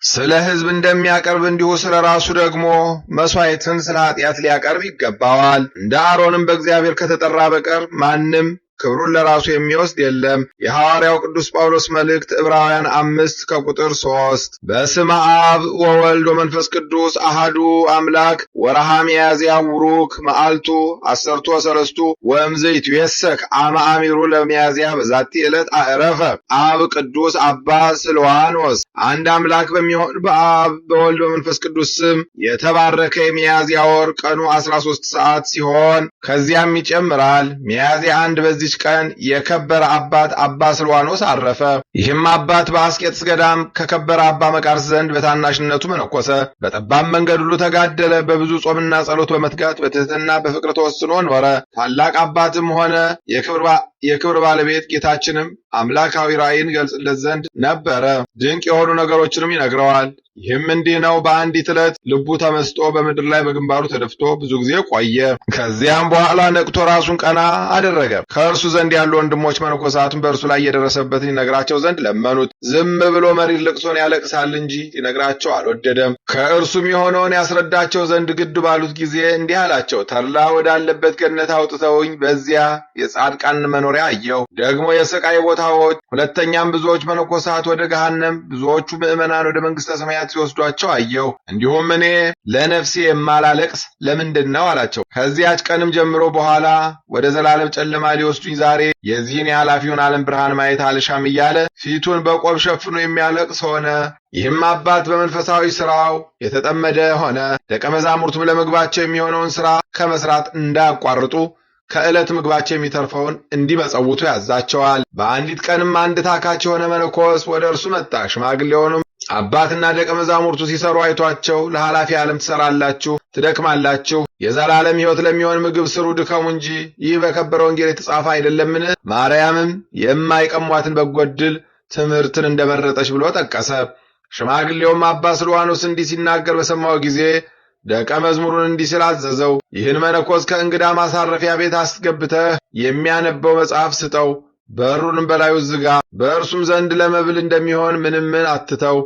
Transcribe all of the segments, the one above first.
ስለ ሕዝብ እንደሚያቀርብ እንዲሁ ስለ ራሱ ደግሞ መሥዋዕትን ስለ ኃጢአት ሊያቀርብ ይገባዋል። እንደ አሮንም በእግዚአብሔር ከተጠራ በቀር ማንም ክብሩን ለራሱ የሚወስድ የለም። የሐዋርያው ቅዱስ ጳውሎስ መልእክት ዕብራውያን 5 ከቁጥር 3። በስመ አብ ወወልድ ወመንፈስ ቅዱስ አሐዱ አምላክ። ወርኃ ሚያዝያ ቡሩክ መዓልቱ 13 ወእምዝ ይትዌሰክ አመ አሚሩ ለሚያዝያ በዛቲ ዕለት አዕረፈ አብ ቅዱስ አባ ስልዋኖስ። አንድ አምላክ በሚሆን በአብ በወልድ በመንፈስ ቅዱስ ስም የተባረከ የሚያዝያ ወር ቀኑ 13 ሰዓት ሲሆን ከዚያም ይጨምራል። ሚያዝያ 1 በዚች ቀን የከበረ አባት አባ ስልዋኖስ አረፈ። ይህም አባት በአስቄጥስ ገዳም ከከበረ አባ መቃርስ ዘንድ በታናሽነቱ መነኮሰ። በጠባብ መንገድ ሁሉ ተጋደለ። በብዙ ጾምና ጸሎት በመትጋት በትሕትና በፍቅር ተወስኖ ኖረ። ታላቅ አባትም ሆነ። የክብር ባለቤት ጌታችንም አምላካዊ ራእይን ገልጽለት ዘንድ ነበረ። ድንቅ የሆኑ ነገሮችንም ይነግረዋል። ይህም እንዲህ ነው። በአንዲት ዕለት ልቡ ተመስጦ በምድር ላይ በግንባሩ ተደፍቶ ብዙ ጊዜ ቆየ። ከዚያም በኋላ ነቅቶ ራሱን ቀና አደረገ። ከእርሱ ዘንድ ያሉ ወንድሞች መነኮሳቱን በእርሱ ላይ የደረሰበትን ይነግራቸው ዘንድ ለመኑት። ዝም ብሎ መሪር ልቅሶን ያለቅሳል እንጂ ሊነግራቸው አልወደደም። ከእርሱም የሆነውን ያስረዳቸው ዘንድ ግድ ባሉት ጊዜ እንዲህ አላቸው። ተድላ ወዳለበት ገነት አውጥተውኝ በዚያ የጻድቃን መኖሪያ አየሁ። ደግሞ የስቃይ ቦታዎች። ሁለተኛም ብዙዎች መነኮሳት ወደ ገሃነም፣ ብዙዎቹ ምዕመናን ወደ መንግሥተ ሰማያት ሲወስዷቸው አየሁ። እንዲሁም እኔ ለነፍሴ የማላለቅስ ለምንድን ነው አላቸው። ከዚያች ቀንም ጀምሮ በኋላ ወደ ዘላለም ጨለማ ሊወስዱኝ ዛሬ የዚህን የኃላፊውን ዓለም ብርሃን ማየት አልሻም እያለ ፊቱን በቆብ ሸፍኖ የሚያለቅስ ሆነ። ይህም አባት በመንፈሳዊ ሥራው የተጠመደ ሆነ። ደቀ መዛሙርቱም ለምግባቸው የሚሆነውን ሥራ ከመስራት እንዳያቋርጡ ከዕለት ምግባቸው የሚተርፈውን እንዲመጸውቱ ያዛቸዋል። በአንዲት ቀንም አንድ ታካች የሆነ መነኮስ ወደ እርሱ መጣ። ሽማግሌውንም አባትና ደቀ መዛሙርቱ ሲሰሩ አይቷቸው ለኃላፊ ዓለም ትሰራላችሁ፣ ትደክማላችሁ፣ የዘላለም ሕይወት ለሚሆን ምግብ ስሩ፣ ድከሙ እንጂ ይህ በከበረ ወንጌል የተጻፈ አይደለምን? ማርያምም የማይቀሟትን በጎ ዕድል ትምህርትን እንደመረጠች ብሎ ጠቀሰ። ሽማግሌውም አባ ስልዋኖስ እንዲህ ሲናገር በሰማው ጊዜ ደቀ መዝሙሩን እንዲህ ሲል አዘዘው። ይህን መነኮስ ከእንግዳ ማሳረፊያ ቤት አስገብተህ የሚያነበው መጽሐፍ ስጠው፣ በሩንም በላዩ ዝጋ፣ በእርሱም ዘንድ ለመብል እንደሚሆን ምንም አትተው።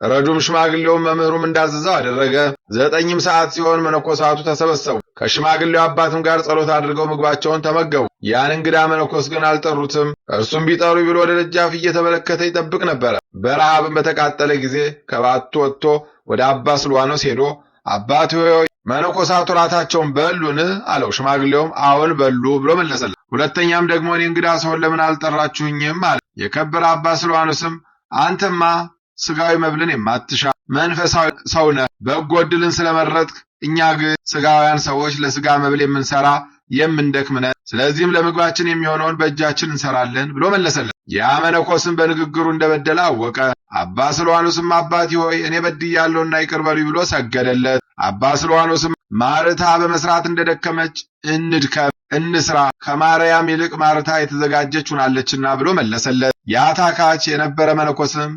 ረዱም ሽማግሌውም መምህሩም እንዳዘዘው አደረገ። 9 ሰዓት ሲሆን መነኮሳቱ ተሰበሰቡ። ከሽማግሌው አባትም ጋር ጸሎት አድርገው ምግባቸውን ተመገቡ። ያን እንግዳ መነኮስ ግን አልጠሩትም። እርሱም ቢጠሩ ቢል ወደ ደጃፍ እየተመለከተ ይጠብቅ ነበረ። በረሃብም በተቃጠለ ጊዜ ከባቱ ወጥቶ ወደ አባ ስልዋኖስ ሄዶ አባት ሆይ መነኮሳቱ ራታቸውን በሉን አለው። ሽማግሌውም አዎን በሉ ብሎ መለሰለት። ሁለተኛም ደግሞ እኔ እንግዳ ሰውን ለምን አልጠራችሁኝም አለ። የከበረ አባ ስልዋኖስም አንተማ ሥጋዊ መብልን የማትሻ መንፈሳዊ ሰው ነህ፣ በጎ ዕድልን ስለመረጥክ፣ እኛ ግን ሥጋውያን ሰዎች ለሥጋ መብል የምንሰራ የምንደክም ነን። ስለዚህም ለምግባችን የሚሆነውን በእጃችን እንሰራለን ብሎ መለሰለት። ያ መነኮስም በንግግሩ እንደበደለ አወቀ። አባ ስልዋኖስም አባቴ ሆይ እኔ በድያለሁና ይቅር በሉኝ ብሎ ሰገደለት። አባ ስልዋኖስም ማርታ በመስራት እንደደከመች እንድከም እንስራ፣ ከማርያም ይልቅ ማርታ የተዘጋጀች ሆናለችና ብሎ መለሰለት። ያ ታካች የነበረ መነኮስም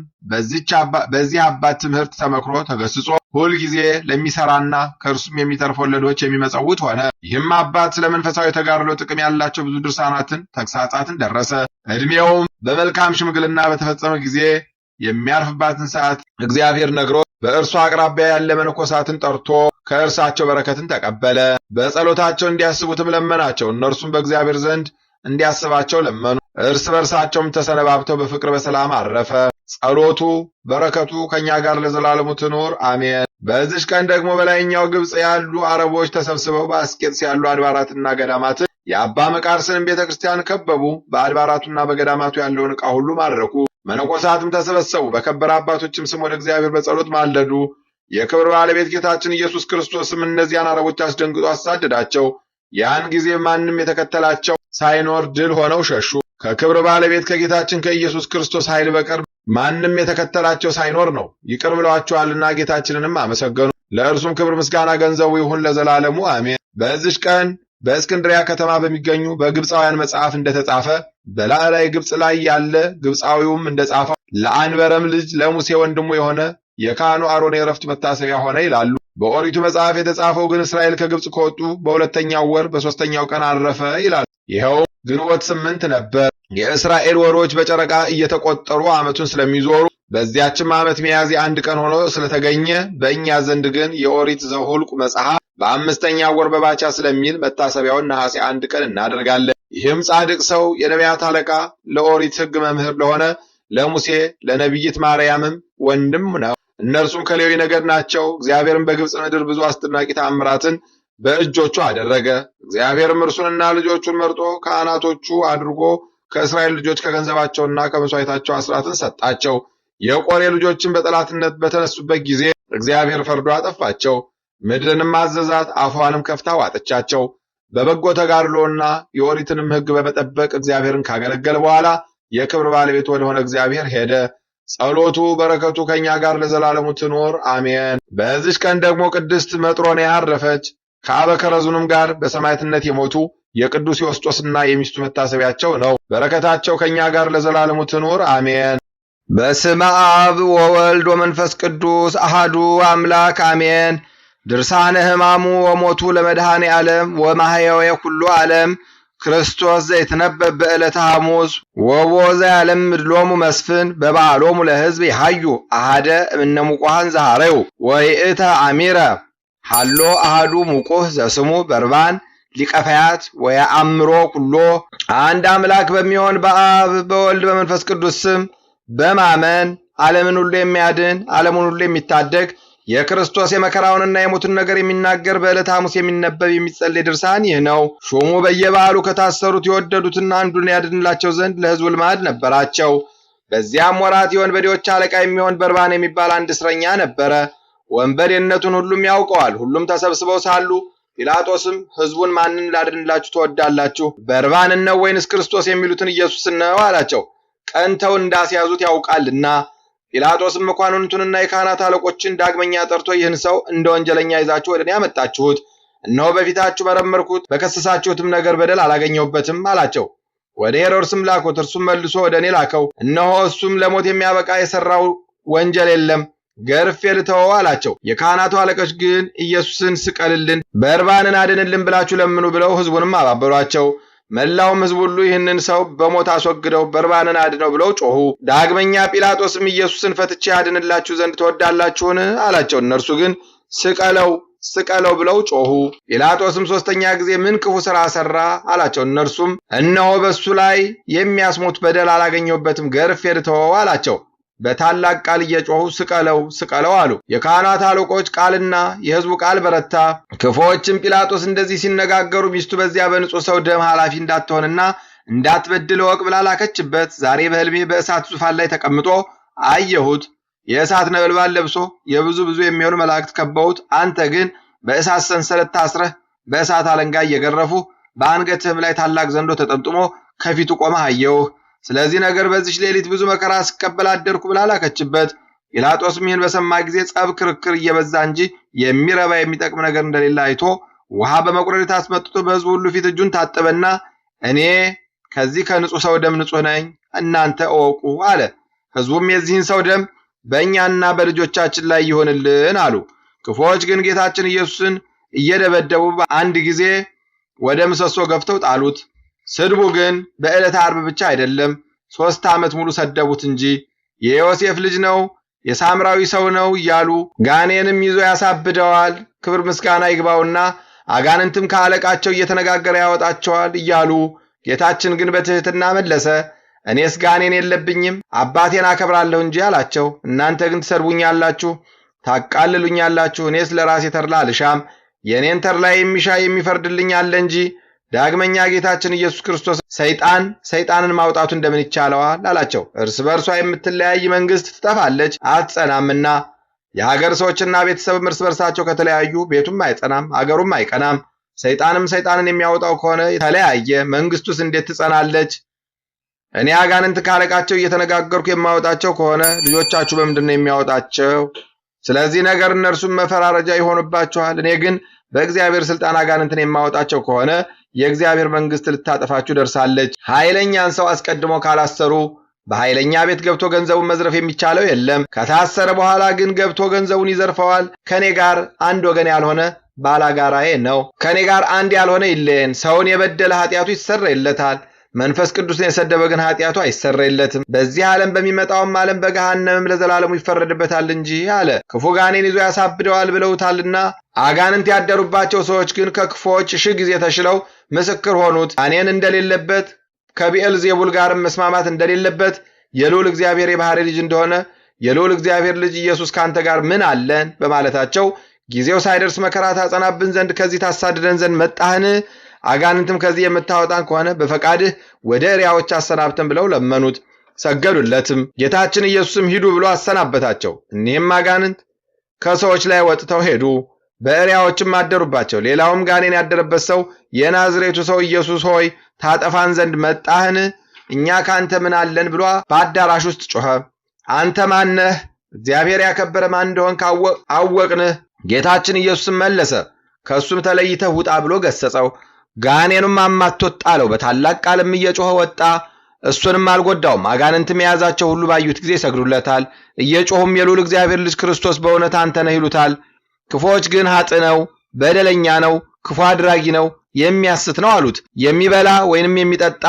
በዚህ አባት ትምህርት ተመክሮ ተገስጾ ሁልጊዜ ለሚሰራና ከእርሱም የሚተርፍ ወለዶች የሚመጸውት ሆነ። ይህም አባት ስለ መንፈሳዊ ተጋድሎ ጥቅም ያላቸው ብዙ ድርሳናትን ተግሳጻትን ደረሰ። ዕድሜውም በመልካም ሽምግልና በተፈጸመ ጊዜ የሚያርፍባትን ሰዓት እግዚአብሔር ነግሮ በእርሱ አቅራቢያ ያለ መነኮሳትን ጠርቶ ከእርሳቸው በረከትን ተቀበለ። በጸሎታቸው እንዲያስቡትም ለመናቸው። እነርሱም በእግዚአብሔር ዘንድ እንዲያስባቸው ለመኑ። እርስ በርሳቸውም ተሰነባብተው በፍቅር በሰላም አረፈ። ጸሎቱ በረከቱ ከእኛ ጋር ለዘላለሙ ትኑር አሜን። በዚች ቀን ደግሞ በላይኛው ግብጽ ያሉ አረቦች ተሰብስበው በአስቄጥስ ያሉ አድባራትና ገዳማትን የአባ መቃርስንም ቤተ ክርስቲያን ከበቡ። በአድባራቱና በገዳማቱ ያለውን ዕቃ ሁሉ ማረኩ። መነኮሳትም ተሰበሰቡ። በከበረ አባቶችም ስም ወደ እግዚአብሔር በጸሎት ማለዱ። የክብር ባለቤት ጌታችን ኢየሱስ ክርስቶስም እነዚያን አረቦች አስደንግጦ አሳደዳቸው። ያን ጊዜ ማንም የተከተላቸው ሳይኖር ድል ሆነው ሸሹ። ከክብር ባለቤት ከጌታችን ከኢየሱስ ክርስቶስ ኃይል በቀር ማንም የተከተላቸው ሳይኖር ነው። ይቅር ብለዋቸዋልና ጌታችንንም አመሰገኑ። ለእርሱም ክብር ምስጋና ገንዘቡ ይሁን ለዘላለሙ አሜን። በዚች ቀን በእስክንድሪያ ከተማ በሚገኙ በግብፃውያን መጽሐፍ እንደተጻፈ በላዕላይ ግብፅ ላይ ያለ ግብፃዊውም እንደጻፈው ለአንበረም ልጅ ለሙሴ ወንድሙ የሆነ የካህኑ አሮን የዕረፍት መታሰቢያ ሆነ ይላሉ። በኦሪቱ መጽሐፍ የተጻፈው ግን እስራኤል ከግብፅ ከወጡ በሁለተኛው ወር በሦስተኛው ቀን አረፈ ይላል። ይኸው ግንቦት 8 ነበር። የእስራኤል ወሮች በጨረቃ እየተቆጠሩ ዓመቱን ስለሚዞሩ በዚያችም ዓመት ሚያዝያ 1 ቀን ሆኖ ስለተገኘ በእኛ ዘንድ ግን የኦሪት ዘኍልቍ መጽሐፍ በ5ኛው ወር በባቻ ስለሚል መታሰቢያውን ነሐሴ 1 ቀን እናደርጋለን። ይህም ጻድቅ ሰው የነቢያት አለቃ ለኦሪት ሕግ መምህር ለሆነ ለሙሴ ለነቢይት ማርያምም ወንድም ነው። እነርሱም ከሌዊ ነገድ ናቸው። እግዚአብሔርም በግብፅ ምድር ብዙ አስደናቂ ተአምራትን በእጆቹ አደረገ። እግዚአብሔርም እርሱንና ልጆቹን መርጦ ካህናቶቹ አድርጎ ከእስራኤል ልጆች ከገንዘባቸውና ከመሥዋዕታቸው አስራትን ሰጣቸው። የቆሬ ልጆችን በጠላትነት በተነሱበት ጊዜ እግዚአብሔር ፈርዶ አጠፋቸው። ምድርንም አዘዛት፣ አፏንም ከፍታ ዋጠቻቸው። በበጎ ተጋድሎና የኦሪትንም ሕግ በመጠበቅ እግዚአብሔርን ካገለገለ በኋላ የክብር ባለቤት ወደሆነ እግዚአብሔር ሄደ። ጸሎቱ በረከቱ ከኛ ጋር ለዘላለሙ ትኖር አሜን። በዚች ቀን ደግሞ ቅድስት መጥሮንያ አረፈች። ከአበከረዙንም ጋር በሰማዕትነት የሞቱ የቅዱስ ዮስጦስና የሚስቱ መታሰቢያቸው ነው። በረከታቸው ከኛ ጋር ለዘላለሙ ትኖር አሜን። በስመ አብ ወወልድ ወመንፈስ ቅዱስ አሃዱ አምላክ አሜን። ድርሳነ ሕማሙ ወሞቱ ለመድኃኔ ዓለም ወማሕየወ ኩሉ ዓለም ክርስቶስ ዘይትነበብ በዕለተ ሐሙስ ወቦ ዘያለምድ ሎሙ መስፍን በበዓሎሙ ለሕዝብ ይሃዩ አሃደ እምነ ሙቁሃን ዘሃረዩ ወይእተ አሚረ ሃሎ አሃዱ ሙቁህ ዘስሙ በርባን ሊቀፈያት ወየአምሮ ኩሎ። አንድ አምላክ በሚሆን በአብ በወልድ በመንፈስ ቅዱስ ስም በማመን ዓለምን ሁሉ የሚያድን ዓለሙን ሁሉ የሚታደግ የክርስቶስ የመከራውንና የሞቱን ነገር የሚናገር በዕለተ ሐሙስ የሚነበብ የሚጸለይ ድርሳን ይህ ነው። ሹሙ በየበዓሉ ከታሰሩት የወደዱትና አንዱን ያድንላቸው ዘንድ ለሕዝቡ ልማድ ነበራቸው። በዚያም ወራት የወንበዴዎች አለቃ የሚሆን በርባን የሚባል አንድ እስረኛ ነበረ። ወንበዴነቱን ሁሉም ያውቀዋል። ሁሉም ተሰብስበው ሳሉ ጲላጦስም ሕዝቡን ማንን ላድንላችሁ ትወዳላችሁ? በርባንን ነው ወይንስ ክርስቶስ የሚሉትን ኢየሱስን ነው አላቸው። ቀንተው እንዳስያዙት ያውቃልና። ጲላጦስም መኳንንቱንና የካህናት አለቆችን ዳግመኛ ጠርቶ ይህን ሰው እንደ ወንጀለኛ ይዛችሁ ወደ እኔ ያመጣችሁት፣ እነሆ በፊታችሁ መረመርኩት፣ በከሰሳችሁትም ነገር በደል አላገኘሁበትም አላቸው። ወደ ሄሮድስም ላኩት። እርሱም መልሶ ወደ እኔ ላከው። እነሆ እሱም ለሞት የሚያበቃ የሠራው ወንጀል የለም፣ ገርፌ ልተወው አላቸው። የካህናቱ አለቆች ግን ኢየሱስን ስቀልልን፣ በርባንን አድንልን ብላችሁ ለምኑ ብለው ሕዝቡንም አባበሏቸው። መላውም ሕዝብ ሁሉ ይህንን ሰው በሞት አስወግደው በርባንን አድነው ብለው ጮኹ። ዳግመኛ ጲላጦስም ኢየሱስን ፈትቼ አድንላችሁ ዘንድ ትወዳላችሁን አላቸው። እነርሱ ግን ስቀለው ስቀለው ብለው ጮኹ። ጲላጦስም 3ኛ ጊዜ ምን ክፉ ሥራ ሠራ አላቸው። እነርሱም እነሆ በእሱ ላይ የሚያስሞት በደል አላገኘሁበትም፣ ገርፌ ልተወው አላቸው። በታላቅ ቃል እየጮኹ ስቀለው ስቀለው አሉ። የካህናት አለቆች ቃልና የሕዝቡ ቃል በረታ። ክፉዎችም ጲላጦስ እንደዚህ ሲነጋገሩ ሚስቱ በዚያ በንጹሕ ሰው ደም ኃላፊ እንዳትሆንና እንዳትበድል እወቅ ብላ ላከችበት። ዛሬ በሕልሜ በእሳት ዙፋን ላይ ተቀምጦ አየሁት። የእሳት ነበልባል ለብሶ ብዙ የሚሆኑ መላእክት ከበውት፣ አንተ ግን በእሳት ሰንሰለት ታስረህ በእሳት አለንጋ እየገረፉ በአንገትህም ላይ ታላቅ ዘንዶ ተጠምጥሞ ከፊቱ ቆመህ አየሁህ። ስለዚህ ነገር በዚች ሌሊት ብዙ መከራ ስቀበል አደርኩ ብላ ላከችበት። ጲላጦስም ይህን በሰማ ጊዜ ጸብ፣ ክርክር እየበዛ እንጂ የሚረባ የሚጠቅም ነገር እንደሌለ አይቶ ውሃ በመቁረሪት አስመጥቶ በሕዝቡ ሁሉ ፊት እጁን ታጠበና እኔ ከዚህ ከንጹሕ ሰው ደም ንጹሕ ነኝ፣ እናንተ እወቁ አለ። ሕዝቡም የዚህን ሰው ደም በእኛና በልጆቻችን ላይ ይሆንልን አሉ። ክፉዎች ግን ጌታችን ኢየሱስን እየደበደቡ አንድ ጊዜ ወደ ምሰሶ ገፍተው ጣሉት። ስድቡ ግን በዕለተ ዓርብ ብቻ አይደለም፣ 3 ዓመት ሙሉ ሰደቡት እንጂ። የዮሴፍ ልጅ ነው፣ የሳምራዊ ሰው ነው እያሉ ጋኔንም ይዞ ያሳብደዋል። ክብር ምስጋና ይግባውና አጋንንትም ከአለቃቸው እየተነጋገረ ያወጣቸዋል እያሉ፣ ጌታችን ግን በትሕትና መለሰ፣ እኔስ ጋኔን የለብኝም፣ አባቴን አከብራለሁ እንጂ አላቸው። እናንተ ግን ትሰድቡኛላችሁ፣ ታቃልሉኛላችሁ። እኔስ ለራሴ ተድላ አልሻም፣ የእኔን ተድላ የሚሻ የሚፈርድልኝ አለ እንጂ። ዳግመኛ ጌታችን ኢየሱስ ክርስቶስ ሰይጣንን ማውጣቱ እንደምን ይቻለዋል አላቸው። እርስ በርሷ የምትለያይ መንግሥት ትጠፋለች አትጸናምና። የሀገር ሰዎችና ቤተሰብም እርስ በርሳቸው ከተለያዩ ቤቱም አይጸናም አገሩም አይቀናም። ሰይጣንም ሰይጣንን የሚያወጣው ከሆነ ተለያየ፣ መንግሥቱስ እንዴት ትጸናለች? እኔ አጋንንት ካለቃቸው እየተነጋገርኩ የማወጣቸው ከሆነ ልጆቻችሁ በምንድን ነው የሚያወጣቸው? ስለዚህ ነገር እነርሱም መፈራረጃ ይሆኑባችኋል። እኔ ግን በእግዚአብሔር ሥልጣን አጋንንትን የማወጣቸው ከሆነ የእግዚአብሔር መንግሥት ልታጠፋችሁ ደርሳለች። ኃይለኛን ሰው አስቀድሞ ካላሰሩ በኃይለኛ ቤት ገብቶ ገንዘቡን መዝረፍ የሚቻለው የለም። ከታሰረ በኋላ ግን ገብቶ ገንዘቡን ይዘርፈዋል። ከኔ ጋር አንድ ወገን ያልሆነ ባላጋራዬ ነው። ከኔ ጋር አንድ ያልሆነ ይለየን። ሰውን የበደለ ኃጢአቱ ይሰረይለታል፣ መንፈስ ቅዱስን የሰደበ ግን ኃጢአቱ አይሰረይለትም፣ በዚህ ዓለም በሚመጣውም ዓለም በገሃነምም ለዘላለሙ ይፈረድበታል እንጂ አለ። ክፉ ጋኔን ይዞ ያሳብደዋል ብለውታልና። አጋንንት ያደሩባቸው ሰዎች ግን ከክፉዎች 1000 ጊዜ ተሽለው ምስክር ሆኑት። ጋኔን እንደሌለበት ከብዔልዜቡል ጋርም መስማማት እንደሌለበት የልዑል እግዚአብሔር የባሕርይ ልጅ እንደሆነ የልዑል እግዚአብሔር ልጅ ኢየሱስ ካንተ ጋር ምን አለን በማለታቸው ጊዜው ሳይደርስ መከራ ታጸናብን ዘንድ ከዚህ ታሳድደን ዘንድ መጣህን? አጋንንትም ከዚህ የምታወጣን ከሆነ በፈቃድህ ወደ እሪያዎች አሰናብተን ብለው ለመኑት፣ ሰገዱለትም። ጌታችን ኢየሱስም ሂዱ ብሎ አሰናበታቸው። እኒህም አጋንንት ከሰዎች ላይ ወጥተው ሄዱ፣ በእሪያዎችም አደሩባቸው። ሌላውም ጋኔን ያደረበት ሰው የናዝሬቱ ሰው ኢየሱስ ሆይ ታጠፋን ዘንድ መጣህን? እኛ ካንተ ምን አለን ብሎ በአዳራሽ ውስጥ ጮኸ። አንተ ማነህ? እግዚአብሔር ያከበረ ማን እንደሆን አወቅንህ። ጌታችን ኢየሱስም መለሰ፣ ከእሱም ተለይተህ ውጣ ብሎ ገሰጸው። ጋኔኑም አማቶት ጣለው፣ በታላቅ ቃልም እየጮኸ ወጣ፣ እሱንም አልጎዳውም። አጋንንትም የያዛቸው ሁሉ ባዩት ጊዜ ይሰግዱለታል፣ እየጮኹም የልዑል እግዚአብሔር ልጅ ክርስቶስ በእውነት አንተ ነህ ይሉታል። ክፉዎች ግን ኃጥእ ነው፣ በደለኛ ነው፣ ክፉ አድራጊ ነው፣ የሚያስት ነው አሉት። የሚበላ ወይንም የሚጠጣ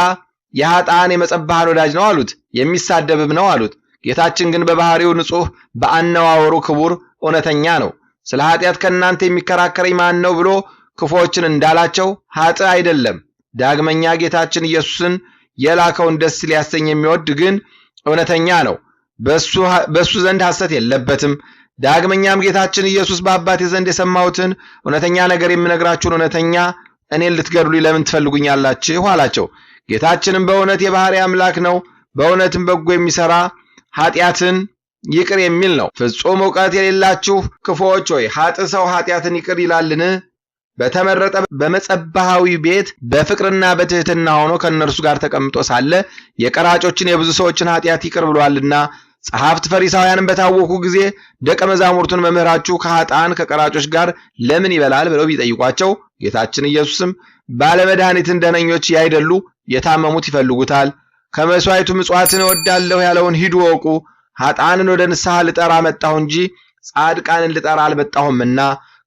የኃጥአን የመጸባሃን ወዳጅ ነው አሉት። የሚሳደብም ነው አሉት። ጌታችን ግን በባህሪው ንጹሕ፣ በአነዋወሩ ክቡር፣ እውነተኛ ነው። ስለ ኃጢአት ከእናንተ የሚከራከረኝ ማን ነው ብሎ ክፉዎችን እንዳላቸው ኃጥእ አይደለም። ዳግመኛ ጌታችን ኢየሱስን የላከውን ደስ ሊያሰኝ የሚወድ ግን እውነተኛ ነው፣ በሱ ዘንድ ሐሰት የለበትም። ዳግመኛም ጌታችን ኢየሱስ በአባቴ ዘንድ የሰማሁትን እውነተኛ ነገር የምነግራችሁን እውነተኛ እኔን ልትገድሉኝ ለምን ትፈልጉኛላችሁ አላቸው። ጌታችንም በእውነት የባሕርይ አምላክ ነው፣ በእውነትም በጎ የሚሰራ ኃጢአትን ይቅር የሚል ነው። ፍጹም ዕውቀት የሌላችሁ ክፉዎች ሆይ ኃጥእ ሰው ኃጢአትን ይቅር ይላልን? በተመረጠ በመጸባሃዊ ቤት በፍቅርና በትሕትና ሆኖ ከእነርሱ ጋር ተቀምጦ ሳለ የቀራጮችን የብዙ ሰዎችን ኃጢአት ይቅር ብሏልና። ጸሐፍት ፈሪሳውያንም በታወኩ ጊዜ ደቀ መዛሙርቱን መምህራችሁ ከኃጥአን ከቀራጮች ጋር ለምን ይበላል ብለው ቢጠይቋቸው ጌታችን ኢየሱስም ባለመድኃኒትን ደነኞች ያይደሉ የታመሙት ይፈልጉታል፣ ከመሥዋዕቱ ምጽዋትን እወዳለሁ ያለውን ሂዱ ወቁ። ኃጥአንን ወደ ንስሐ ልጠራ መጣሁ እንጂ ጻድቃንን ልጠራ አልመጣሁምና።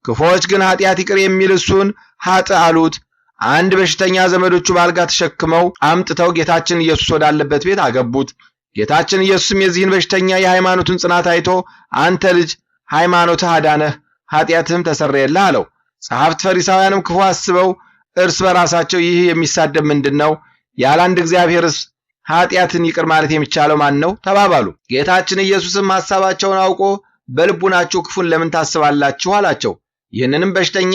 ክፉዎች ግን ኃጢአት ይቅር የሚል እሱን ኃጥእ አሉት። አንድ በሽተኛ ዘመዶቹ በአልጋ ተሸክመው አምጥተው ጌታችን ኢየሱስ ወዳለበት ቤት አገቡት። ጌታችን ኢየሱስም የዚህን በሽተኛ የሃይማኖቱን ጽናት አይቶ አንተ ልጅ ሃይማኖትህ አዳነህ፣ ኃጢአትህም ተሰረየልህ አለው። ጸሐፍት ፈሪሳውያንም ክፉ አስበው እርስ በራሳቸው ይህ የሚሳደብ ምንድን ነው? ያለ አንድ እግዚአብሔርስ ኃጢአትን ይቅር ማለት የሚቻለው ማን ነው? ተባባሉ። ጌታችን ኢየሱስም ሐሳባቸውን አውቆ በልቡናችሁ ክፉን ለምን ታስባላችሁ አላቸው። ይህንንም በሽተኛ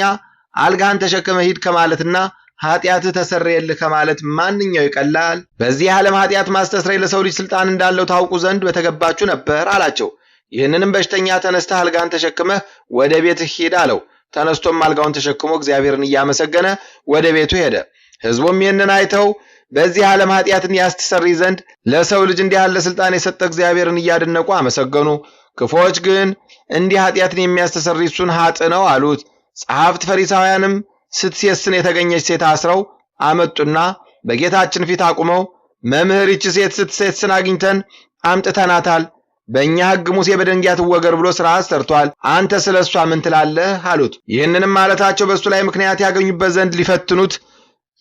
አልጋህን ተሸክመ ሂድ ከማለትና ኃጢአትህ ተሰረየልህ ከማለት ማንኛው ይቀላል? በዚህ ዓለም ኃጢአት ማስተስረይ ለሰው ልጅ ሥልጣን እንዳለው ታውቁ ዘንድ በተገባችሁ ነበር አላቸው። ይህንንም በሽተኛ ተነስተህ አልጋህን ተሸክመህ ወደ ቤትህ ሂድ አለው። ተነስቶም አልጋውን ተሸክሞ እግዚአብሔርን እያመሰገነ ወደ ቤቱ ሄደ። ሕዝቡም ይህንን አይተው በዚህ ዓለም ኃጢአትን ያስተሰርይ ዘንድ ለሰው ልጅ እንዲህ ያለ ሥልጣን የሰጠ እግዚአብሔርን እያደነቁ አመሰገኑ። ክፉዎች ግን እንዲህ ኃጢአትን የሚያስተሰርይ እሱን ኃጥእ ነው አሉት። ጸሐፍት ፈሪሳውያንም ስትሴስን የተገኘች ሴት አስረው አመጡና በጌታችን ፊት አቁመው መምህር፣ ይህች ሴት ስትሴስን አግኝተን አምጥተናታል። በእኛ ሕግ ሙሴ በደንጊያ ትወገር ብሎ ሥርዓት ሰርቷል። አንተ ስለ እሷ ምን ትላለህ አሉት። ይህንንም ማለታቸው በእሱ ላይ ምክንያት ያገኙበት ዘንድ ሊፈትኑት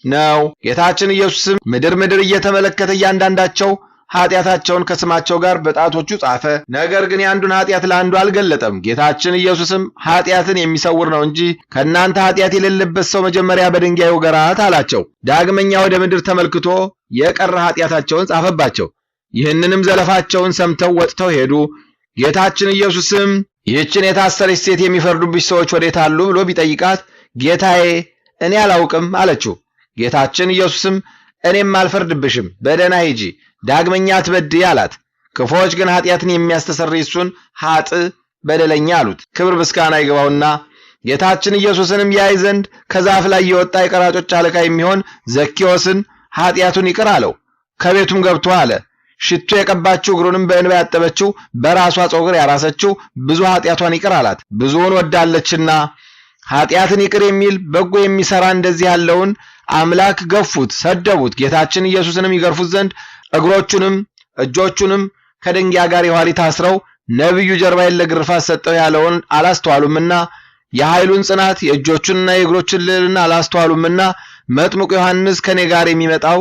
ነው። ጌታችን ኢየሱስም ምድር እየተመለከተ እያንዳንዳቸው ኃጢአታቸውን ከስማቸው ጋር በጣቶቹ ጻፈ። ነገር ግን የአንዱን ኃጢአት ለአንዱ አልገለጠም። ጌታችን ኢየሱስም ኃጢአትን የሚሰውር ነው እንጂ ከእናንተ ኃጢአት የሌለበት ሰው መጀመሪያ በድንጋይ ይውገራት አላቸው። ዳግመኛ ወደ ምድር ተመልክቶ የቀረ ኃጢአታቸውን ጻፈባቸው። ይህንንም ዘለፋቸውን ሰምተው ወጥተው ሄዱ። ጌታችን ኢየሱስም ይህችን የታሰረች ሴት የሚፈርዱብሽ ሰዎች ወዴት አሉ ብሎ ቢጠይቃት ጌታዬ እኔ አላውቅም አለችው። ጌታችን ኢየሱስም እኔም አልፈርድብሽም፣ በደህና ሂጂ፣ ዳግመኛ አትበድይ አላት። ክፉዎች ግን ኃጢአትን የሚያስተሰርይ እሱን ኃጥእ በደለኛ አሉት። ክብር ምስጋና ይግባውና ጌታችን ኢየሱስንም ያይ ዘንድ ከዛፍ ላይ የወጣ የቀራጮች አለቃ የሚሆን ዘኬዎስን ኃጢአቱን ይቅር አለው። ከቤቱም ገብቶ አለ ሽቱ የቀባችው እግሩንም በእንባ ያጠበችው በራሷ ፀጉር ያራሰችው ብዙ ኃጢአቷን ይቅር አላት፣ ብዙውን ወዳለችና። ኃጢአትን ይቅር የሚል በጎ የሚሰራ እንደዚህ ያለውን አምላክ ገፉት፣ ሰደቡት። ጌታችን ኢየሱስንም ይገርፉት ዘንድ እግሮቹንም እጆቹንም ከድንጋይ ጋር የኋሊት ታስረው ነብዩ ጀርባዬን ለግርፋት ሰጠው ያለውን አላስተዋሉምና የኃይሉን ጽናት የእጆቹንና የእግሮቹን ልዕልና አላስተዋሉምና መጥምቁ ዮሐንስ ከኔ ጋር የሚመጣው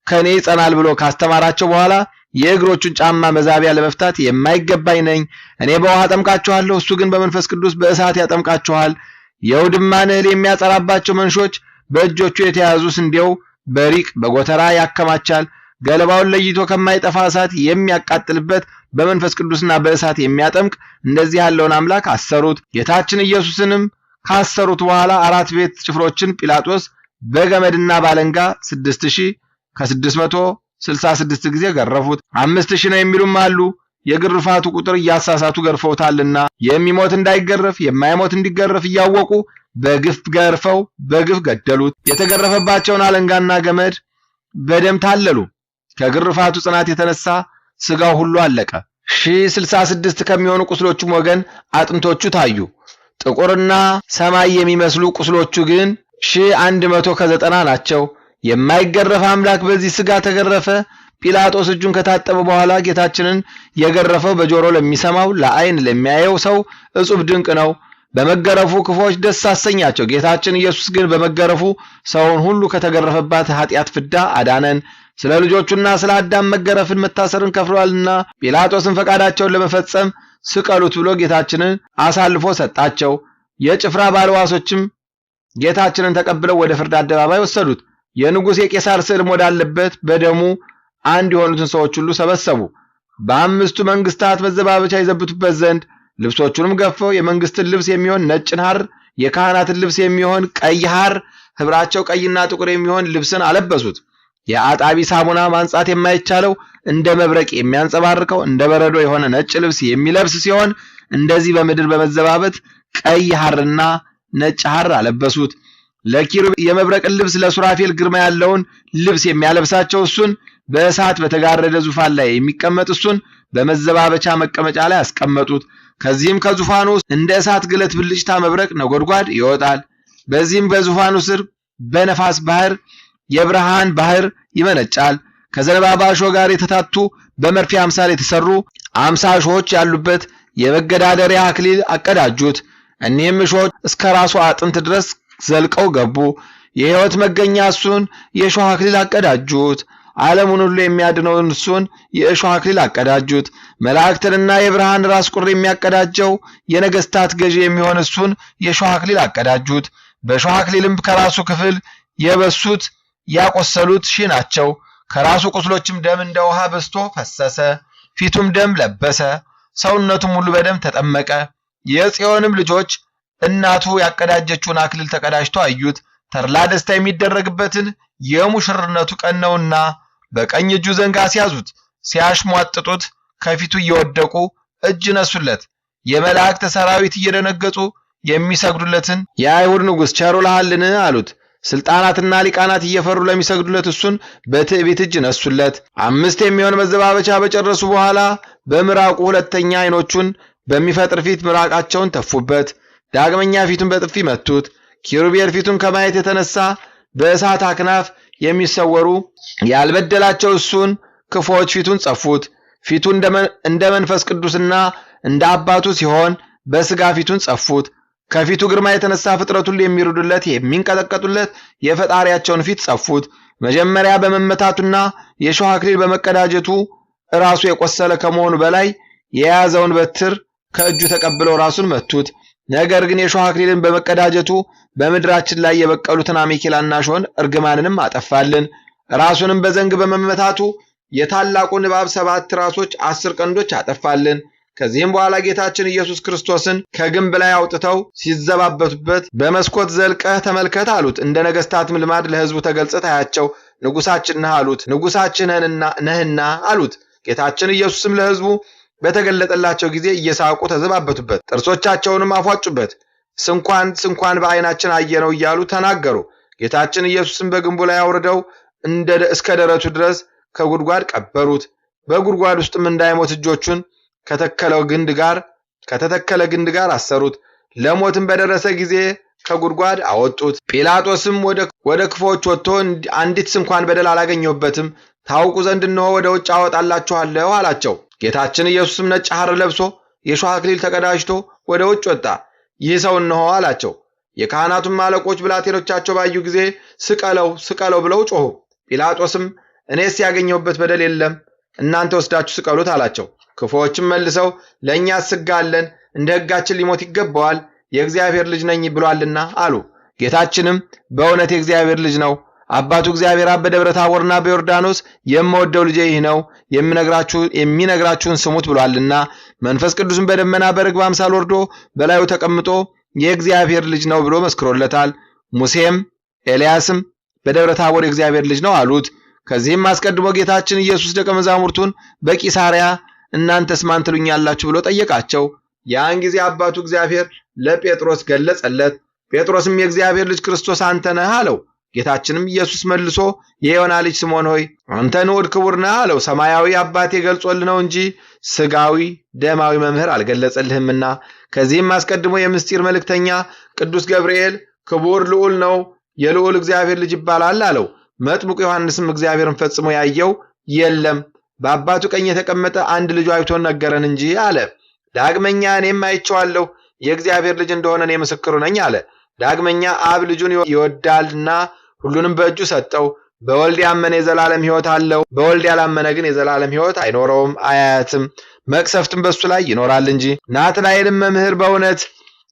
ከኔ ይጸናል ብሎ ካስተማራቸው በኋላ የእግሮቹን ጫማ መዛቢያ ለመፍታት የማይገባኝ ነኝ። እኔ በውሃ አጠምቃችኋለሁ፣ እሱ ግን በመንፈስ ቅዱስ በእሳት ያጠምቃችኋል። የውድማን እህል የሚያጸራባቸው መንሾች በእጆቹ የተያዙ ስንዴው በሪቅ በጎተራ ያከማቻል። ገለባውን ለይቶ ከማይጠፋ እሳት የሚያቃጥልበት በመንፈስ ቅዱስና በእሳት የሚያጠምቅ እንደዚህ ያለውን አምላክ አሰሩት። ጌታችን ኢየሱስንም ካሰሩት በኋላ 4 ቤት ጭፍሮችን ጲላጦስ በገመድና ባለንጋ 6666 ጊዜ ገረፉት። 5000 ነው የሚሉም አሉ። የግርፋቱ ቁጥር እያሳሳቱ ገርፈውታልና የሚሞት እንዳይገረፍ የማይሞት እንዲገረፍ እያወቁ በግፍ ገርፈው በግፍ ገደሉት። የተገረፈባቸውን አለንጋና ገመድ በደም ታለሉ። ከግርፋቱ ጽናት የተነሳ ስጋው ሁሉ አለቀ። 1066 ከሚሆኑ ቁስሎቹም ወገን አጥንቶቹ ታዩ። ጥቁርና ሰማይ የሚመስሉ ቁስሎቹ ግን 1190 ናቸው። የማይገረፍ አምላክ በዚህ ስጋ ተገረፈ። ጲላጦስ እጁን ከታጠበ በኋላ ጌታችንን የገረፈው በጆሮ ለሚሰማው ለዓይን ለሚያየው ሰው እጹብ ድንቅ ነው። በመገረፉ ክፎች ደስ አሰኛቸው። ጌታችን ኢየሱስ ግን በመገረፉ ሰውን ሁሉ ከተገረፈባት ኃጢአት ፍዳ አዳነን። ስለ ልጆቹና ስለ አዳም መገረፍን መታሰርን ከፍሏልና ጲላጦስን ፈቃዳቸውን ለመፈጸም ስቀሉት ብሎ ጌታችንን አሳልፎ ሰጣቸው። የጭፍራ ባለዋሶችም ጌታችንን ተቀብለው ወደ ፍርድ አደባባይ ወሰዱት። የንጉሥ የቄሳር ስዕልም ወዳለበት በደሙ አንድ የሆኑትን ሰዎች ሁሉ ሰበሰቡ። በአምስቱ መንግስታት መዘባበቻ ይዘብቱበት ዘንድ ልብሶቹንም ገፈው የመንግስትን ልብስ የሚሆን ነጭን ሐር፣ የካህናትን ልብስ የሚሆን ቀይ ሐር፣ ህብራቸው ቀይና ጥቁር የሚሆን ልብስን አለበሱት። የአጣቢ ሳሙና ማንጻት የማይቻለው እንደ መብረቅ የሚያንጸባርቀው እንደ በረዶ የሆነ ነጭ ልብስ የሚለብስ ሲሆን እንደዚህ በምድር በመዘባበት ቀይ ሐርና ነጭ ሐር አለበሱት። ለኪሩብ የመብረቅን ልብስ ለሱራፌል ግርማ ያለውን ልብስ የሚያለብሳቸው እሱን በእሳት በተጋረደ ዙፋን ላይ የሚቀመጥ እሱን በመዘባበቻ መቀመጫ ላይ አስቀመጡት። ከዚህም ከዙፋኑ እንደ እሳት ግለት ብልጭታ መብረቅ ነጎድጓድ ይወጣል። በዚህም በዙፋኑ ስር በነፋስ ባህር የብርሃን ባህር ይመነጫል። ከዘንባባ እሾህ ጋር የተታቱ በመርፌ አምሳል የተሰሩ 50 እሾሆች ያሉበት የመገዳደሪያ አክሊል አቀዳጁት። እኒህም እሾሆች እስከ ራሱ አጥንት ድረስ ዘልቀው ገቡ። የሕይወት መገኛ እሱን የእሾህ አክሊል አቀዳጁት። ዓለሙን ሁሉ የሚያድነውን እሱን የእሾህ አክሊል አቀዳጁት። መላእክትንና የብርሃን ራስ ቁር የሚያቀዳጀው የነገስታት ገዢ የሚሆን እሱን የእሾህ አክሊል አቀዳጁት። በእሾህ አክሊልም ከራሱ ክፍል የበሱት ያቆሰሉት 1000 ናቸው። ከራሱ ቁስሎችም ደም እንደ ውሃ በዝቶ ፈሰሰ። ፊቱም ደም ለበሰ፣ ሰውነቱም ሁሉ በደም ተጠመቀ። የጽዮንም ልጆች እናቱ ያቀዳጀችውን አክሊል ተቀዳጅቶ አዩት። ተድላ ደስታ የሚደረግበትን የሙሽርነቱ ቀን ነውና በቀኝ እጁ ዘንግ አስያዙት። ሲያሽሟጥጡት ከፊቱ እየወደቁ እጅ ነሱለት። የመላእክት ሰራዊት እየደነገጡ የሚሰግዱለትን የአይሁድ ንጉሥ ቸር ውለሃልን አሉት። ስልጣናትና ሊቃናት እየፈሩ ለሚሰግዱለት እሱን በትዕቢት እጅ ነሱለት። 5 የሚሆን መዘባበቻ በጨረሱ በኋላ በምራቁ ሁለተኛ ዓይኖቹን በሚፈጥር ፊት ምራቃቸውን ተፉበት። ዳግመኛ ፊቱን በጥፊ መቱት። ኪሩቤል ፊቱን ከማየት የተነሳ በእሳት አክናፍ የሚሰወሩ ያልበደላቸው እሱን ክፎች ፊቱን ጸፉት። ፊቱ እንደ መንፈስ ቅዱስና እንደ አባቱ ሲሆን በስጋ ፊቱን ጸፉት። ከፊቱ ግርማ የተነሳ ፍጥረት ሁሉ የሚሩዱለት የሚንቀጠቀጡለት የፈጣሪያቸውን ፊት ጸፉት። መጀመሪያ በመመታቱና የእሾህ አክሊል በመቀዳጀቱ ራሱ የቆሰለ ከመሆኑ በላይ የያዘውን በትር ከእጁ ተቀብለው ራሱን መቱት። ነገር ግን የእሾህ አክሊልን በመቀዳጀቱ በምድራችን ላይ የበቀሉትን አሜኬላና እሾህን እርግማንንም አጠፋልን። ራሱንም በዘንግ በመመታቱ የታላቁን እባብ 7 ራሶች 10 ቀንዶች አጠፋልን። ከዚህም በኋላ ጌታችን ኢየሱስ ክርስቶስን ከግንብ ላይ አውጥተው ሲዘባበቱበት በመስኮት ዘልቀህ ተመልከት አሉት። እንደ ነገስታትም ልማድ ለሕዝቡ ተገልጸህ ታያቸው። ንጉሳችን ነህ አሉት። ንጉሳችን ነህና አሉት። ጌታችን ኢየሱስም ለሕዝቡ በተገለጠላቸው ጊዜ እየሳቁ ተዘባበቱበት፣ ጥርሶቻቸውንም አፏጩበት። ስንኳን በዓይናችን አየነው እያሉ ተናገሩ። ጌታችን ኢየሱስም በግንቡ ላይ አውርደው እስከ ደረቱ ድረስ ከጉድጓድ ቀበሩት። በጉድጓድ ውስጥም እንዳይሞት እጆቹን ከተተከለ ግንድ ጋር አሰሩት። ለሞትም በደረሰ ጊዜ ከጉድጓድ አወጡት። ጲላጦስም ወደ ክፎች ወጥቶ አንዲት እንኳን በደል አላገኘሁበትም፣ ታውቁ ዘንድ እነሆ ወደ ውጭ አወጣላችኋለሁ አላቸው። ጌታችን ኢየሱስም ነጭ ሐር ለብሶ የእሾህ አክሊል ተቀዳጅቶ ወደ ውጭ ወጣ። ይህ ሰው እነሆ አላቸው። የካህናቱም አለቆች ብላቴኖቻቸው ባዩ ጊዜ ስቀለው ስቀለው ብለው ጮኹ። ጲላጦስም እኔስ ያገኘሁበት በደል የለም፣ እናንተ ወስዳችሁ ስቀሉት አላቸው። ክፉዎችም መልሰው ለእኛስ ሕግ አለን፣ እንደ ሕጋችን ሊሞት ይገባዋል፣ የእግዚአብሔር ልጅ ነኝ ብሏልና አሉ። ጌታችንም በእውነት የእግዚአብሔር ልጅ ነው፣ አባቱ እግዚአብሔር አብ በደብረ ታቦርና በዮርዳኖስ የምወደው ልጄ ይህ ነው፣ የሚነግራችሁን ስሙት ብሏልና መንፈስ ቅዱስን በደመና በርግብ አምሳል ወርዶ በላዩ ተቀምጦ የእግዚአብሔር ልጅ ነው ብሎ መስክሮለታል። ሙሴም ኤልያስም በደብረ ታቦር የእግዚአብሔር ልጅ ነው አሉት። ከዚህም አስቀድሞ ጌታችን ኢየሱስ ደቀ መዛሙርቱን በቂሳርያ እናንተስ ማን ትሉኛላችሁ ብሎ ጠየቃቸው። ያን ጊዜ አባቱ እግዚአብሔር ለጴጥሮስ ገለጸለት። ጴጥሮስም የእግዚአብሔር ልጅ ክርስቶስ አንተ ነህ አለው። ጌታችንም ኢየሱስ መልሶ የዮና ልጅ ስምዖን ሆይ አንተ ንዑድ ክቡር ነህ አለው። ሰማያዊ አባቴ ገልጾልህ ነው እንጂ ስጋዊ ደማዊ መምህር አልገለጸልህምና። ከዚህም አስቀድሞ የምስጢር መልእክተኛ ቅዱስ ገብርኤል ክቡር ልዑል ነው፣ የልዑል እግዚአብሔር ልጅ ይባላል አለው። መጥምቁ ዮሐንስም እግዚአብሔርን ፈጽሞ ያየው የለም፣ በአባቱ ቀኝ የተቀመጠ አንድ ልጁ አይቶን ነገረን እንጂ አለ። ዳግመኛ እኔም አይቼዋለሁ፣ የእግዚአብሔር ልጅ እንደሆነ እኔ ምስክሩ ነኝ አለ። ዳግመኛ አብ ልጁን ይወዳልና ሁሉንም በእጁ ሰጠው። በወልድ ያመነ የዘላለም ሕይወት አለው፣ በወልድ ያላመነ ግን የዘላለም ሕይወት አይኖረውም፣ አያያትም፣ መቅሰፍትም በሱ ላይ ይኖራል እንጂ። ናትናኤልም መምህር በእውነት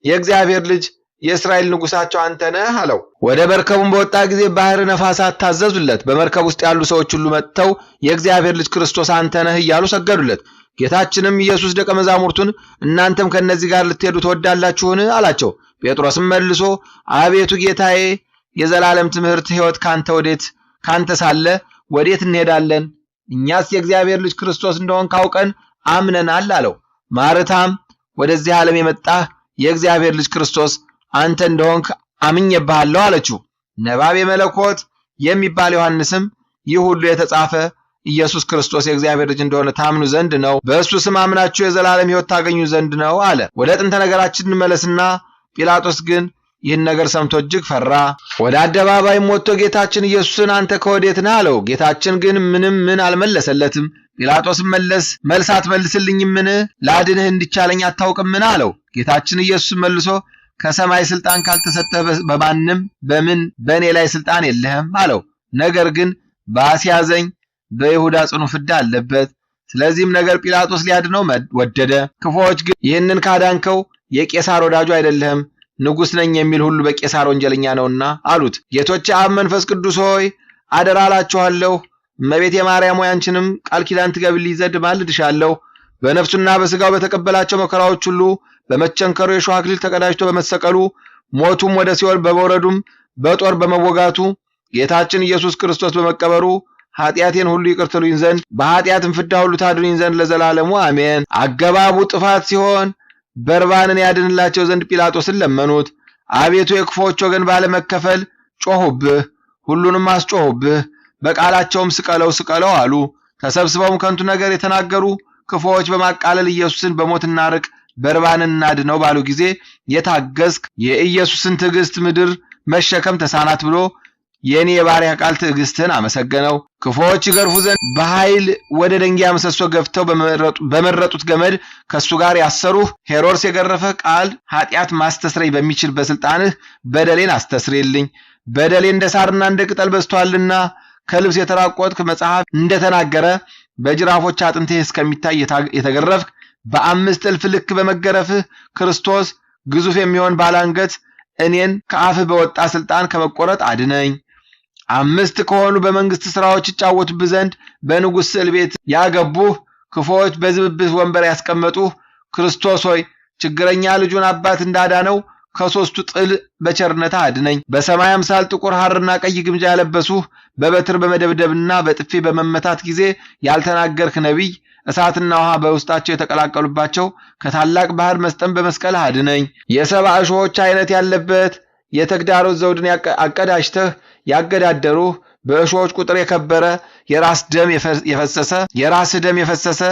የእግዚአብሔር ልጅ የእስራኤል ንጉሳቸው አንተ ነህ አለው። ወደ መርከቡም በወጣ ጊዜ ባህር ነፋሳት ታዘዙለት። በመርከብ ውስጥ ያሉ ሰዎች ሁሉ መጥተው የእግዚአብሔር ልጅ ክርስቶስ አንተ ነህ እያሉ ሰገዱለት። ጌታችንም ኢየሱስ ደቀ መዛሙርቱን እናንተም ከነዚህ ጋር ልትሄዱ ትወዳላችሁን አላቸው። ጴጥሮስም መልሶ አቤቱ ጌታዬ፣ የዘላለም ትምህርት ሕይወት ካንተ ሳለ ወዴት እንሄዳለን? እኛስ የእግዚአብሔር ልጅ ክርስቶስ እንደሆን ካውቀን አምነናል አለው። ማርታም ወደዚህ ዓለም የመጣህ የእግዚአብሔር ልጅ ክርስቶስ አንተ እንደሆንክ አምኜብሃለሁ አለችው። ነባቤ መለኮት የሚባል ዮሐንስም ይህ ሁሉ የተጻፈ ኢየሱስ ክርስቶስ የእግዚአብሔር ልጅ እንደሆነ ታምኑ ዘንድ ነው፣ በእሱ ስም አምናችሁ የዘላለም ሕይወት ታገኙ ዘንድ ነው አለ። ወደ ጥንተ ነገራችን እንመለስና ጲላጦስ ግን ይህን ነገር ሰምቶ እጅግ ፈራ። ወደ አደባባይም ወጥቶ ጌታችን ኢየሱስን አንተ ከወዴት ነህ አለው። ጌታችን ግን ምን አልመለሰለትም። ጲላጦስም መልስ አትመልስልኝምን? ላድንህ እንዲቻለኝ አታውቅምን? አለው። ጌታችን ኢየሱስ መልሶ ከሰማይ ስልጣን ካልተሰጠህ በማንም በምን በእኔ ላይ ስልጣን የለህም አለው። ነገር ግን በአስያዘኝ በይሁዳ ጽኑ ፍዳ አለበት። ስለዚህም ነገር ጲላጦስ ሊያድነው ወደደ። ክፉዎች ግን ይህንን ካዳንከው የቄሳር ወዳጁ አይደለህም፣ ንጉሥ ነኝ የሚል ሁሉ በቄሳር ወንጀለኛ ነውና አሉት። ጌቶቼ አብ መንፈስ ቅዱስ ሆይ አደራ እላችኋለሁ፣ እመቤቴ ማርያም ሆይ አንቺንም ቃል ኪዳን ትገቢልኝ ዘንድ ማልድሻለሁ። በነፍሱና በሥጋው በተቀበላቸው መከራዎች ሁሉ በመቸንከሩ የሾህ አክሊል ተቀዳጅቶ በመሰቀሉ ሞቱም ወደ ሲኦል በመውረዱም በጦር በመወጋቱ ጌታችን ኢየሱስ ክርስቶስ በመቀበሩ ኃጢአቴን ሁሉ ይቅር ትሉኝ ዘንድ በኃጢአትም ፍዳ ሁሉ ታድኑኝ ዘንድ ለዘላለሙ አሜን። አገባቡ ጥፋት ሲሆን በርባንን ያድንላቸው ዘንድ ጲላጦስን ለመኑት። አቤቱ የክፉዎች ወገን ባለመከፈል ጮኹብህ፣ ሁሉንም አስጮኹብህ፣ በቃላቸውም ስቀለው አሉ። ተሰብስበውም ከንቱ ነገር የተናገሩ ክፉዎች በማቃለል ኢየሱስን በሞት እናርቅ፣ በርባንን እናድነው ባሉ ጊዜ የታገስክ የኢየሱስን ትዕግስት ምድር መሸከም ተሳናት ብሎ የኔ የባሪያ ቃል ትዕግስትን አመሰገነው። ክፉዎች ይገርፉ ዘንድ በኃይል ወደ ደንጊያ ምሰሶ ገፍተው በመረጡት ገመድ ከሱ ጋር ያሰሩህ ሄሮድስ የገረፈ ቃል ኃጢአት ማስተስረይ በሚችል በስልጣንህ በደሌን አስተስሬልኝ። በደሌ እንደ ሳርና እንደ ቅጠል በዝቷልና ከልብስ የተራቆትክ መጽሐፍ እንደተናገረ በጅራፎች አጥንቴ እስከሚታይ የተገረፍክ በ5 እልፍ ልክ በመገረፍህ ክርስቶስ ግዙፍ የሚሆን ባላንገት እኔን ከአፍህ በወጣ ስልጣን ከመቆረጥ አድነኝ። 5 ከሆኑ በመንግስት ስራዎች ይጫወቱብህ ዘንድ በንጉሥ ስዕል ቤት ያገቡህ ክፉዎች በዝብብህ ወንበር ያስቀመጡህ ክርስቶስ ሆይ ችግረኛ ልጁን አባት እንዳዳነው ከሶስቱ ጥል በቸርነትህ አድነኝ። በሰማይ አምሳል ጥቁር ሐርና ቀይ ግምጃ ያለበሱህ በበትር በመደብደብና በጥፊ በመመታት ጊዜ ያልተናገርክ ነቢይ እሳትና ውሃ በውስጣቸው የተቀላቀሉባቸው ከታላቅ ባህር መስጠም በመስቀልህ አድነኝ። የሰባ እሾሆች አይነት ያለበት የተግዳሮት ዘውድን አቀዳጅተህ ያገዳደሩህ በእሾሆች ቁጥር የከበረ የራስ ደም የፈሰሰ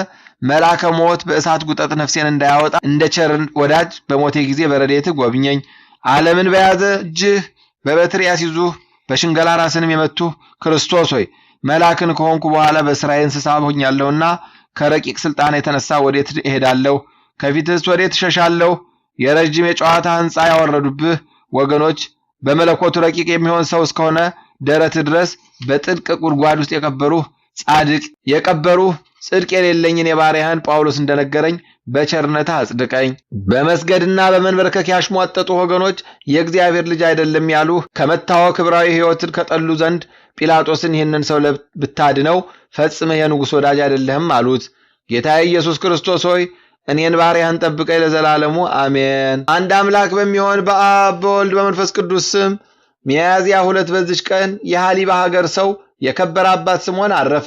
መልአከ ሞት በእሳት ጉጠት ነፍሴን እንዳያወጣ እንደ ቸር ወዳጅ በሞቴ ጊዜ በረድኤትህ ጎብኘኝ። ዓለምን በያዘ እጅህ በበትር ያስይዙህ በሽንገላ ራስንም የመቱህ ክርስቶስ ሆይ መልአክን ከሆንኩ በኋላ በስራዬ እንስሳ ሆኛለሁና ከረቂቅ ስልጣን የተነሳ ወዴት እሄዳለሁ? ከፊትስ ወዴት እሸሻለሁ? የረጅም የጨዋታ ሕንፃ ያወረዱብህ ወገኖች በመለኮቱ ረቂቅ የሚሆን ሰው እስከሆነ ደረት ድረስ በጥልቅ ጉድጓድ ውስጥ የቀበሩህ ጽድቅ የሌለኝን የባሪያህን ጳውሎስ እንደነገረኝ በቸርነታ አጽድቀኝ። በመስገድና በመንበርከክ ያሽሟጠጡ ወገኖች የእግዚአብሔር ልጅ አይደለም ያሉህ ከመታወክ ክብራዊ ሕይወትን ከጠሉ ዘንድ ጲላጦስን ይህንን ሰው ብታድነው ፈጽመህ የንጉሥ ወዳጅ አይደለህም አሉት። ጌታዬ ኢየሱስ ክርስቶስ ሆይ እኔን ባሪያህን ጠብቀኝ ለዘላለሙ አሜን። አንድ አምላክ በሚሆን በአብ በወልድ በመንፈስ ቅዱስ ስም ሚያዝያ 2 በዚች ቀን የሐሊባ ሀገር ሰው የከበረ አባት ስምዖን አረፈ።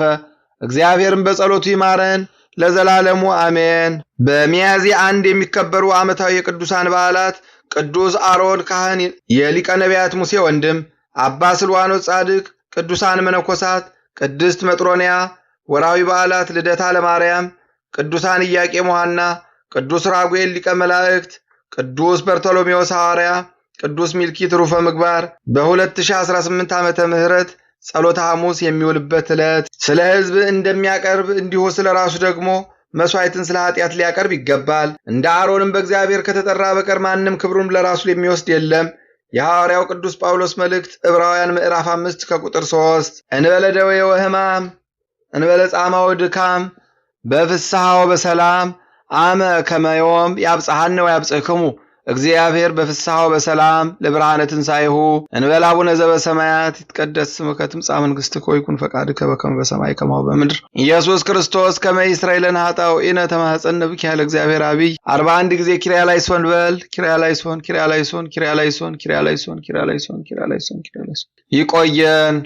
እግዚአብሔርን በጸሎቱ ይማረን ለዘላለሙ አሜን። በሚያዝያ 1 የሚከበሩ ዓመታዊ የቅዱሳን በዓላት ቅዱስ አሮን ካህን፣ የሊቀ ነቢያት ሙሴ ወንድም፣ አባ ስልዋኖስ ጻድቅ፣ ቅዱሳን መነኮሳት፣ ቅድስት መጥሮንያ። ወራዊ በዓላት ልደታ ለማርያም፣ ቅዱሳን ኢያቄም ወሐና፣ ቅዱስ ራጉኤል ሊቀ መላእክት፣ ቅዱስ በርቶሎሜዎስ ሐዋርያ፣ ቅዱስ ሚልኪ ትሩፈ ምግባር። በ2018 ዓመተ ምህረት ጸሎተ ሐሙስ የሚውልበት ዕለት ስለ ሕዝብ እንደሚያቀርብ እንዲሁ ስለ ራሱ ደግሞ መስዋዕትን ስለ ኃጢአት ሊያቀርብ ይገባል። እንደ አሮንም በእግዚአብሔር ከተጠራ በቀር ማንም ክብሩን ለራሱ የሚወስድ የለም። የሐዋርያው ቅዱስ ጳውሎስ መልእክት ዕብራውያን ምዕራፍ 5 ከቁጥር 3 እንበለ ደዌ ወሕማም እንበለ ጻማ ወድካም በፍስሐው በሰላም አመ ከመዮም ያብጽሐነ ወያብጽሕክሙ እግዚአብሔር በፍስሐው በሰላም ለብርሃነ ትንሣኤሁ እንበለ አቡነ ዘበሰማያት ይትቀደስ ስምከ ትምጻእ መንግሥትከ ወይኩን ፈቃድከ በከመ በሰማይ ከማሁ በምድር ኢየሱስ ክርስቶስ ከመ ይስረይ ለነ ኃጣውኢነ ተማኅፀነ ብከ ያለ እግዚአብሔር አብይ 41 ጊዜ ኪርያላይሶን በል ኪርያላይሶን ኪርያላይሶን ኪርያላይሶን ኪርያላይሶን ኪርያላይሶን ኪርያላይሶን ኪርያላይሶን። ይቆየን።